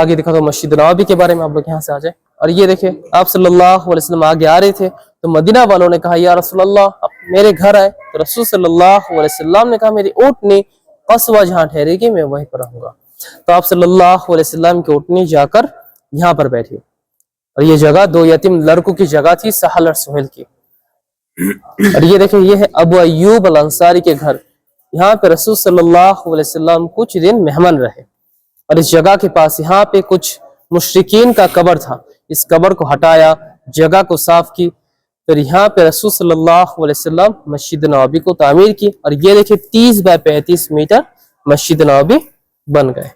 आगे दिखा दो मस्जिद नबवी के बारे में, आप लोग यहाँ से आ जाए। और ये देखिए आप सल्लल्लाहु अलैहि वसल्लम आगे आ रहे थे तो मदीना वालों ने कहा या रसूल अल्लाह आप मेरे घर आए, तो रसूल सल्लल्लाहु अलैहि वसल्लम ने कहा मेरी ऊँटनी कस्वा जहाँ ठहरेगी मैं वहीं पर रहूंगा। तो आप सल्लल्लाहु अलैहि वसल्लम की ऊँटनी जाकर यहाँ पर बैठी, और ये जगह दो यतीम लड़कों की जगह थी, सहल और सुहेल की। और ये देखिए ये है अबू अय्यूब अल अंसारी के घर, यहाँ पे रसूल सल्लल्लाहु अलैहि वसल्लम कुछ दिन मेहमान रहे। और इस जगह के पास यहाँ पे कुछ मुशरिकीन का कब्र था, इस कब्र को हटाया, जगह को साफ की, फिर यहाँ पे रसूल सल्लल्लाहु अलैहि वसल्लम मस्जिद नबवी को तामीर की। और ये देखिए 30 बाय 35 मीटर मस्जिद नबवी बन गए।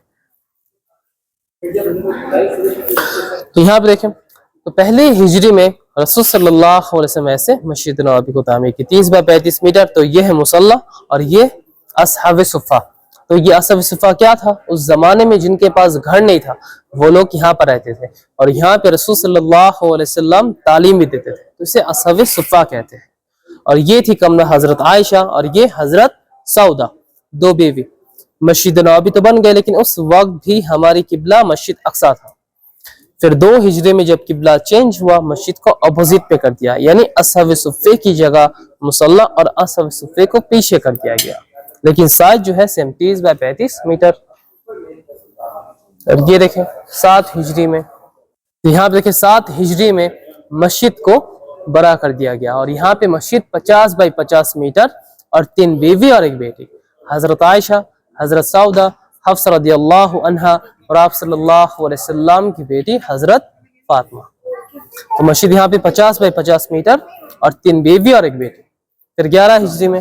तो यहाँ पे देखें तो पहले हिजरी में रसूल सल्लल्लाहु अलैहि वसल्लम ऐसे मस्जिद नबवी को तामीर की 30 बाय 35 मीटर। तो ये है मुसल्ला और ये असहाबे सुफ़ा। तो ये असहाबे सुफ़ा क्या था, उस जमाने में जिनके पास घर नहीं था वो लोग यहाँ पर रहते थे और यहाँ पे रसूल सल्लल्लाहु अलैहि वसल्लम तालीम भी देते थे, तो इसे असहाबे सुफ़ा कहते हैं। और ये थी कमरा हजरत आयशा और ये हजरत सौदा, दो बीवी। मस्जिद नबवी तो बन गए लेकिन उस वक्त भी हमारी किबला मस्जिद अक्सा था। फिर 2 हिजरे में जब किबला चेंज हुआ मस्जिद को अपोजिट पे कर दिया, यानी असहाबे सुफ़े की जगह मुसल्ला और असहाबे सुफ़े को पीछे कर दिया गया, लेकिन साइज जो है सेम 30 बाय 35 मीटर। और ये देखें 7 हिजरी में, यहाँ पे देखें 7 हिजरी में मस्जिद को बड़ा कर दिया गया और यहाँ पे मस्जिद 50 बाय 50 मीटर और 3 बीवी और 1 बेटी, हजरत आयशा, हजरत सौदा, हफ्सा रदियल्लाहु अन्हा और आप सल्लल्लाहु अलैहि वसल्लम की बेटी हजरत फातिमा। तो मस्जिद यहाँ पे 50 बाय 50 मीटर और 3 बीवी और 1 बेटी। फिर 11 हिजरी में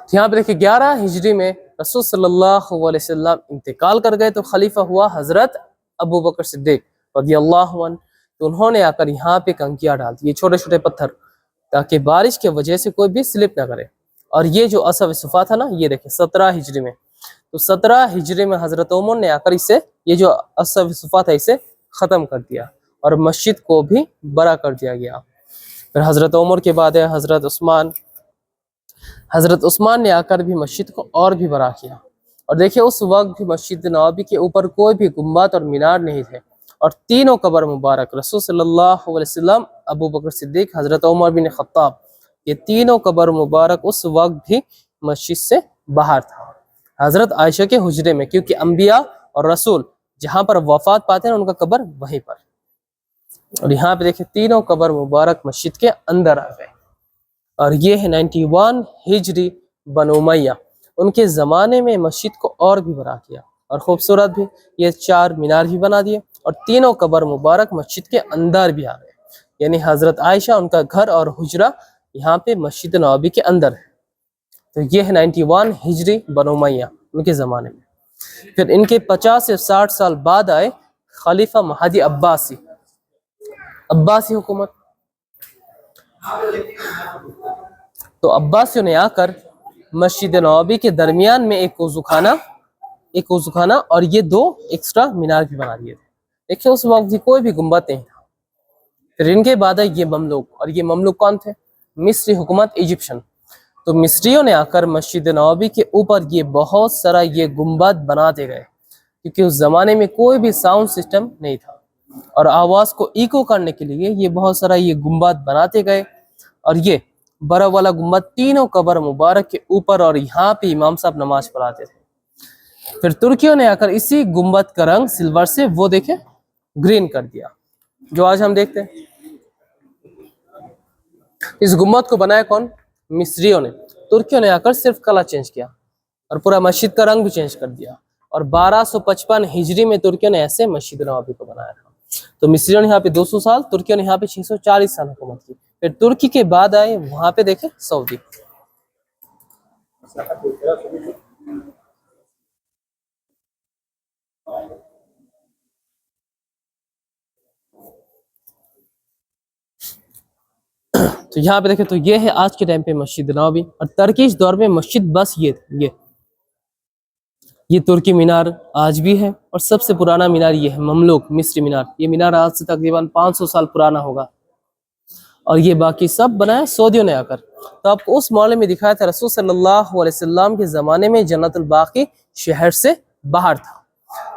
यहाँ पे देखिए 11 हिजरी में रसूल सल्लल्लाहु अलैहि वसल्लम इंतकाल कर गए, तो खलीफा हुआ हजरत अबू बकर सिद्दीक रदियल्लाहु अन्हु। तो उन्होंने आकर यहाँ पे कंकियां डाल दी, छोटे छोटे पत्थर, ताकि बारिश के वजह से कोई भी स्लिप ना करे। और ये जो असहाबे सुफ़ा था ना, ये देखें 17 हिजरी में, तो 17 हिजरी में हजरत उमर ने आकर इसे, ये जो असहाबे सुफ़ा था इसे खत्म कर दिया और मस्जिद को भी बड़ा कर दिया गया। फिर हजरत उमर के बाद है हजरत उस्मान, हजरत उस्मान ने आकर भी मस्जिद को और भी बड़ा किया। और देखिए उस वक्त भी मस्जिद नबवी के ऊपर कोई भी गुम्बद और मीनार नहीं थे और तीनों कब्र मुबारक रसूल सल्लल्लाहु अलैहि वसल्लम, अबू बकर सिद्दीक, हजरत उमर बिन खत्ताब, ये तीनों कब्र मुबारक उस वक्त भी मस्जिद से बाहर था, हजरत आयशा के हुजरे में, क्योंकि अंबिया और रसूल जहाँ पर वफात पाते हैं उनका कब्र वहीं पर। और यहाँ पे देखिए तीनों कब्र मुबारक मस्जिद के अंदर आ गए। और ये है 91 हिजरी बनु उमय्या, उनके ज़माने में मस्जिद को और भी बड़ा किया और खूबसूरत भी, ये 4 मीनार भी बना दिए और तीनों कब्र मुबारक मस्जिद के अंदर भी आ गए, यानी हजरत आयशा उनका घर और हुजरा यहाँ पे मस्जिद नबवी के अंदर है। तो ये है 91 हिजरी बनु उमय्या उनके ज़माने में। फिर इनके 50 से 60 साल बाद आए खलीफा महदी अब्बासी, अब्बासी हुकूमत। तो अब्बासियों ने आकर मस्जिद नबवी के दरमियान में एक वज़ूखाना और ये 2 एक्स्ट्रा मीनार भी बना दिए थे। देखिए उस वक्त भी कोई भी गुम्बद नहीं था। फिर इनके बाद है ये ममलूक, और ये ममलूक कौन थे, मिस्री हुकूमत, इजिप्शियन। तो मिस्रियों ने आकर मस्जिद नबवी के ऊपर ये बहुत सारा ये गुम्बद बनाते गए, क्योंकि उस जमाने में कोई भी साउंड सिस्टम नहीं था और आवाज को इको करने के लिए ये बहुत सारा ये गुम्बद बनाते गए। और ये बड़ा वाला गुम्बद तीनों कब्र मुबारक के ऊपर, और यहाँ पे इमाम साहब नमाज पढ़ाते थे। फिर तुर्कियों ने आकर इसी गुम्बद का रंग सिल्वर से वो देखे ग्रीन कर दिया, जो आज हम देखते हैं। इस गुम्बद को बनाया कौन, मिस्रियों ने। तुर्कियों ने आकर सिर्फ कलर चेंज किया और पूरा मस्जिद का रंग भी चेंज कर दिया। और 1255 हिजरी में तुर्कियों ने ऐसे मस्जिद नबवी को बनाया था। तो मिस्रियों ने यहाँ पे 200 साल, तुर्कियों ने यहाँ पे 640 साल हुकूमत की। फिर तुर्की के बाद आए वहां पे देखे सऊदी। तो यहाँ पे देखे तो ये है आज के टाइम पे मस्जिद नबवी। और तर्कीश दौर में मस्जिद बस ये तुर्की मीनार आज भी है, और सबसे पुराना मीनार ये है ममलूक मिस्री मीनार। ये मीनार आज से तकरीबन 500 साल पुराना होगा। और ये बाकी सब बनाया सऊदियों ने आकर। तो आपको उस मामले में दिखाया था रसूल सल्लल्लाहु अलैहि वसल्लम के ज़माने में जन्नतुल बाकी शहर से बाहर था,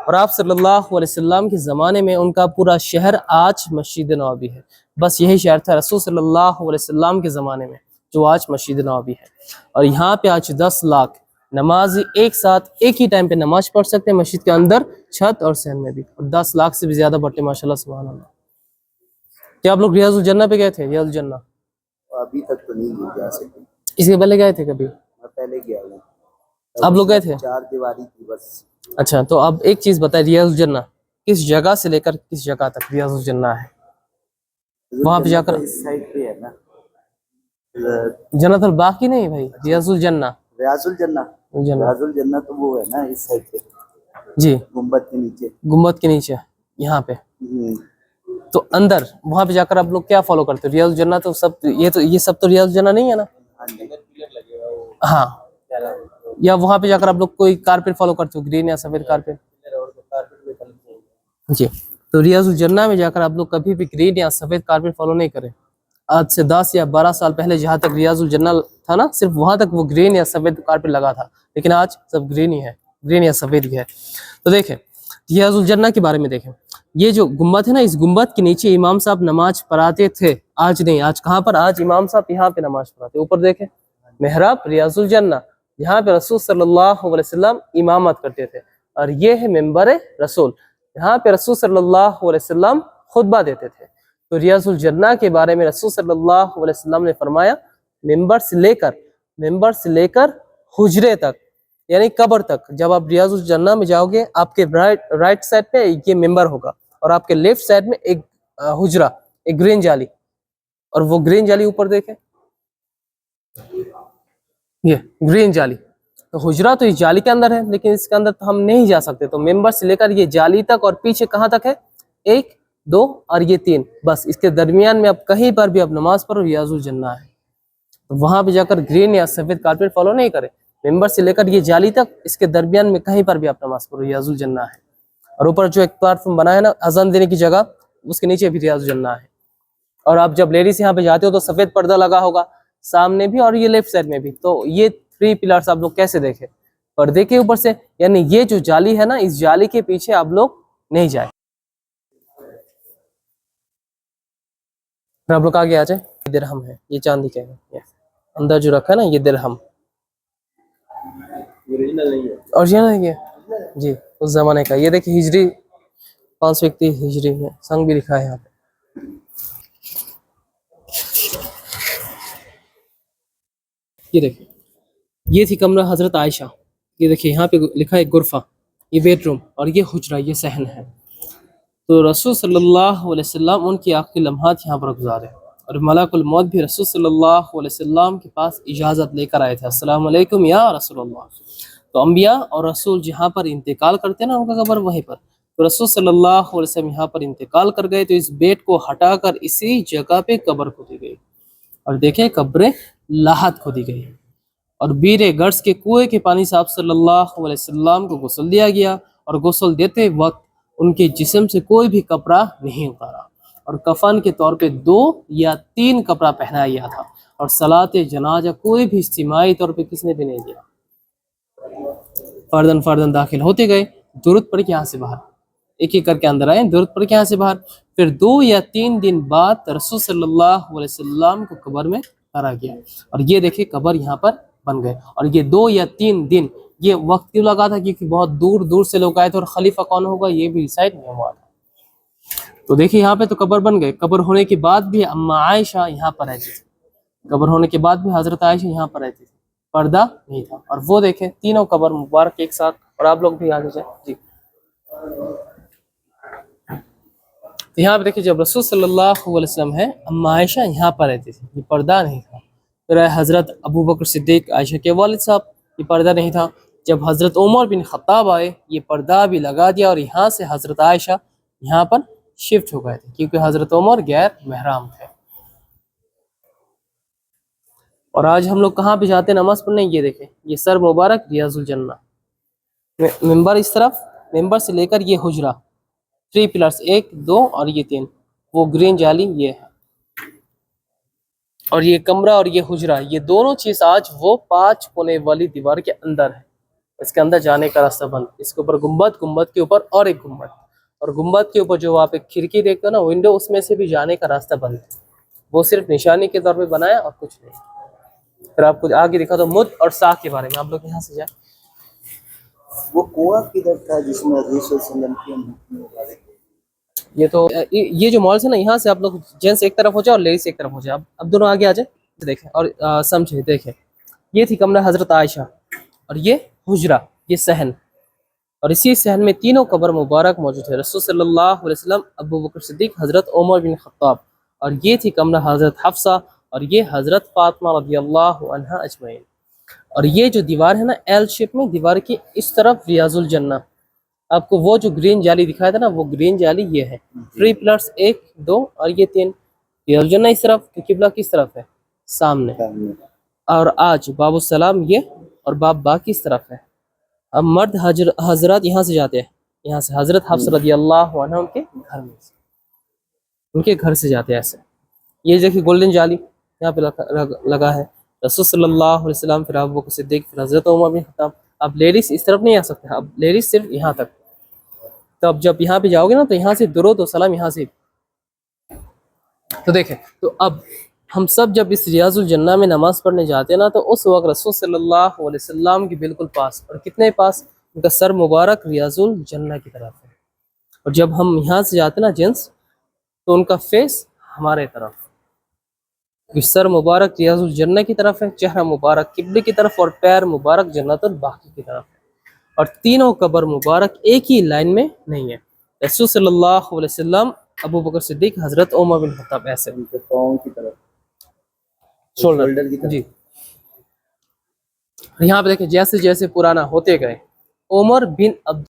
और आप सल्लल्लाहु अलैहि वसल्लम के ज़माने में उनका पूरा शहर आज मस्जिद नबवी है। बस यही शहर था रसूल सल्लल्लाहु अलैहि वसल्लम के ज़माने में जो आज मस्जिद नबवी है। और यहाँ पे आज 10 लाख नमाजी एक साथ एक ही टाइम पे नमाज पढ़ सकते हैं मस्जिद के अंदर, छत और सहन में भी, और 10 लाख से भी ज़्यादा बढ़ते माशाल्लाह सुभान अल्लाह। क्या आप लोग रियाजुल जन्ना पे गए थे? रियाजुल जन्ना अभी तक तो नहीं जा सके। इसके पहले गए थे कभी? मैं पहले गया हूँ। आप लोग गए थे? 4 दीवारी थी बस। अच्छा, तो अब एक चीज़ बताए, रियाजुल जन्ना किस जगह से लेकर किस जगह तक रियाजुल जन्ना है? वहाँ पे जाकर इस साइड पे है ना, जन्नतुल बाकी नहीं भाई, रियाजुल जन्ना। रियाजुल जन्ना, रियाजुल जन्ना तो वो है ना इस साइड पे जी, गुम्बद के नीचे। गुम्बद के नीचे यहाँ पे। तो अंदर वहाँ पे जाकर आप लोग क्या फॉलो करते हो? रियाजुल जन्ना तो सब ये सब तो रियाजुल जन्ना नहीं है ना? हाँ, या वहाँ पे जाकर आप लोग कोई कारपेट फॉलो करते हो, ग्रीन या सफेद कारपेट? जी, तो रियाजुल जन्ना में जाकर आप लोग कभी भी ग्रीन या सफेद कारपेट फॉलो नहीं करें। आज से 10 या 12 साल पहले जहाँ तक रियाजुल जन्ना था ना, सिर्फ वहाँ तक वो ग्रीन या सफेद कारपेट लगा था, लेकिन आज सब ग्रीन ही है, ग्रीन या सफेद ही है। तो देखें रियाजुल जन्ना के बारे में देखें, ये जो गुम्बद है ना, इस गुम्बद के नीचे इमाम साहब नमाज पढ़ाते थे। आज नहीं, आज कहाँ पर? आज इमाम साहब यहाँ पे नमाज पढ़ाते। ऊपर देखें मेहराब रियाजुल जन्ना, यहाँ पे रसूल सल्लल्लाहु अलैहि वसल्लम इमामत करते थे, और ये है मिंबर रसूल, यहाँ पे रसूल सल्लल्लाहु अलैहि वसल्लम खुतबा देते थे। तो रियाजुल जन्ना के बारे में रसूल सल्लल्लाहु अलैहि वसल्लम ने फरमाया, मिंबर से लेकर हुजरे तक, यानी कब्र तक, जब आप रियाजुल जन्ना में जाओगे आपके राइट साइड पे ये मिंबर होगा, और आपके लेफ्ट साइड में एक हुजरा, एक ग्रीन जाली, और वो ग्रीन जाली ऊपर देखें, ये ग्रीन जाली, तो हुजरा तो इस जाली के अंदर है, लेकिन इसके अंदर तो हम नहीं जा सकते। तो मेंबर से लेकर ये जाली तक, और पीछे कहाँ तक है? 1, 2 और ये 3, बस इसके दरमियान में आप कहीं पर भी आप नमाज पढ़ो, रियाजुल जन्ना है। तो वहां पे जाकर ग्रीन या सफेद कारपेट फॉलो नहीं करें। मेंबर से लेकर ये जाली तक, इसके दरमियान में कहीं पर भी आप नमाज पढ़ो, रियाजुल जन्ना है। और ऊपर जो एक प्लेटफॉर्म बना है ना अजान देने की जगह, उसके नीचे भी रियाजुल जन्ना है। और आप जब लेडीज यहाँ पे जाते हो तो सफेद पर्दा लगा होगा सामने भी और ये लेफ्ट साइड में भी। तो ये 3 पिलर्स आप लोग कैसे देखें? पर्दे के ऊपर से, यानी ये जो जाली है ना, इस जाली के पीछे आप लोग नहीं जाए। आप लोग आगे आ जाए। ये दिरहम है, ये चांदी का है, ये अंदर जो रखा है ना, ये दिरहम ओरिजिनल है ये जी, उस जमाने का। ये देखिए हिजरी 531 हिजरी में संग भी लिखा है यहाँ पे। ये देखिए, ये थी कमरा हजरत आयशा। ये देखिए यहाँ पे लिखा है गुरफा, ये बेडरूम, और ये हुजरा, ये सहन है। तो रसूल सल्लल्लाहु अलैहि वसल्लम उनकी आखिरी लम्हात यहाँ पर गुजारे, और मलाकुल मौत भी रसूल सल्लल्लाहु अलैहि वसल्लम के पास इजाज़त लेकर आए थे, अस्सलामु अलैकुम या रसूलल्लाह। तो अंबिया और रसूल जहाँ पर इंतकाल करते हैं ना, उनका कब्र वहीं पर। तो रसूल सल्लल्लाहु अलैहि वसल्लम यहाँ पर इंतकाल कर गए, तो इस बेड को हटाकर इसी जगह पे कब्र खोदी गई, और देखें कब्र लाहत खोदी गई, और बीरे गर्स के कुएं के पानी से आप सल्लल्लाहु अलैहि वसल्लम को गुस्ल दिया गया, और गुस्ल देते वक्त उनके जिस्म से कोई भी कपड़ा नहीं उतारा, और कफन के तौर पे 2 या 3 कपड़ा पहनाया गया था, और सलाते जनाजा कोई भी इज्तिमाई तौर पे किसने भी नहीं दिया। फर्दन फर्दन दाखिल होते गए, दुरूद पढ़ के यहाँ से बाहर, एक एक करके अंदर आए, दुरूद पढ़ के यहाँ से बाहर। फिर 2 या 3 दिन बाद रसूल सल्लल्लाहु अलैहि वसल्लम को कब्र में करा गया, और ये देखिए कब्र यहाँ पर बन गए। और ये 2 या 3 दिन ये वक्त क्यों लगा था? क्योंकि बहुत दूर दूर से लोग आए थे, और खलीफा कौन होगा ये भी डिसाइड नहीं हुआ था। तो देखिए यहाँ पे तो कब्र बन गए। कब्र होने के बाद भी अम्मा आयशा यहाँ पर रहती थी, कब्र होने के बाद भी हजरत आयशा यहाँ पर रहती थी, पर्दा नहीं था। और वो देखें तीनों कब्र मुबारक एक साथ। और आप लोग भी आगे जाए जी। तो यहाँ पे देखिए जब रसूल सल्लल्लाहु अलैहि वसल्लम है, अम्मा आयशा यहाँ पर रहती थी, ये पर्दा नहीं था। फिर हजरत अबू बकर सिद्दीक आयशा के वालिद साहब, ये पर्दा नहीं था। जब हजरत उमर बिन खत्ताब आए, ये पर्दा भी लगा दिया, और यहाँ से हजरत आयशा यहाँ पर शिफ्ट हो गए थे, क्योंकि हजरत उमर गैर महराम थे। और आज हम लोग कहाँ पे जाते हैं नमाज पढ़ने? ये देखें, ये सर मुबारक रियाजुल जन्ना, मिंबर इस तरफ, मिंबर से लेकर ये हुजरा, 3 पिलर्स 1, 2 और ये 3, वो ग्रीन जाली ये है। और ये कमरा और ये हुजरा, ये दोनों चीज आज वो 5 कोने वाली दीवार के अंदर है। इसके अंदर जाने का रास्ता बंद। इसके ऊपर गुम्बद, गुम्बद के ऊपर और एक गुम्बद, और गुम्बद के ऊपर जो आप एक खिड़की देखते हो ना, विंडो, उसमें से भी जाने का रास्ता बंद है। वो सिर्फ निशानी के तौर पे बनाया और कुछ नहीं। फिर आपको आगे दिखा दो मुद और सा के बारे में। आप लोग यहाँ से जाए। वो कुआं किधर था जिसमें हज़रत सल्लल्लाहु अलैहि वसल्लम मुबारक? ये तो ये जो मॉल्स है ना, यहाँ से आप लोग जेंट्स एक तरफ हो जाए और लेडीज एक तरफ हो जाए। अब दोनों आगे आ जाए, देखें और समझे। देखें, ये थी कमरा हजरत आयशा, और ये हुजरा, ये सहन, और इसी सहन में तीनों कब्र मुबारक मौजूद है। रसूल सल्लल्लाहु अलैहि वसल्लम, अबू बकर सिद्दीक, हजरत उमर बिन खत्ताब, और ये थी कमरा हजरत हफ्सा, और ये हजरत फातिमा रदियल्लाहु अन्हा अजमईन। और ये जो दीवार है ना, एल शेप में, दीवार की इस तरफ रियाजुल जन्ना। आपको वो जो ग्रीन जाली दिखाया था ना, वो ग्रीन जाली ये है। 3 पिलर्स, 1 2 और ये 3। रियाजुल जन्ना इस तरफ, किबला किस तरफ है? सामने। और आज बाबू सलाम ये, और बाब बा किस तरफ है? अब मर्द हजरत यहाँ से जाते हैं, यहाँ से हजरत हफ्स रदियल्लाहु अन्हा उनके घर में, उनके घर से जाते हैं ऐसे। ये देखिए गोल्डन जाली यहाँ पे लगा है। रसूल सल्लल्लाहु अलैहि वसल्लम, फिर अबू बकर सिद्दीक, फिर हजरत उमर बिन खत्ताब। अब लेडीज इस तरफ नहीं आ सकते, अब लेडीज सिर्फ यहाँ तक। तो अब जब यहाँ पे जाओगे ना, तो यहाँ से दुरूद और सलाम यहाँ से। तो देखें, तो अब हम सब जब इस रियाजुल जन्ना में नमाज पढ़ने जाते हैं ना, तो उस वक्त रसूल सल्लल्लाहु अलैहि वसल्लम के बिल्कुल पास, और कितने पास, उनका सर मुबारक रियाजुल जन्ना की तरफ है। और जब हम यहाँ से जाते हैं ना जेंट्स, तो उनका फेस हमारे तरफ, सर मुबारक रियाजुल जन्ना की तरफ है, चेहरा मुबारक किबले की तरफ, और पैर मुबारक जन्नतुल बाकी की तरफ है। और तीनों कब्र मुबारक एक ही लाइन में नहीं है। रसूल सल्लल्लाहु अलैहि वसल्लम, अबू बकर सिद्दीक, हजरत उमर बिन खत्ताब, ऐसे उनके पाँव की तरफ, शोल्डर की तरफ। जी। यहाँ पे देखिए, जैसे जैसे पुराना होते गए, उमर बिन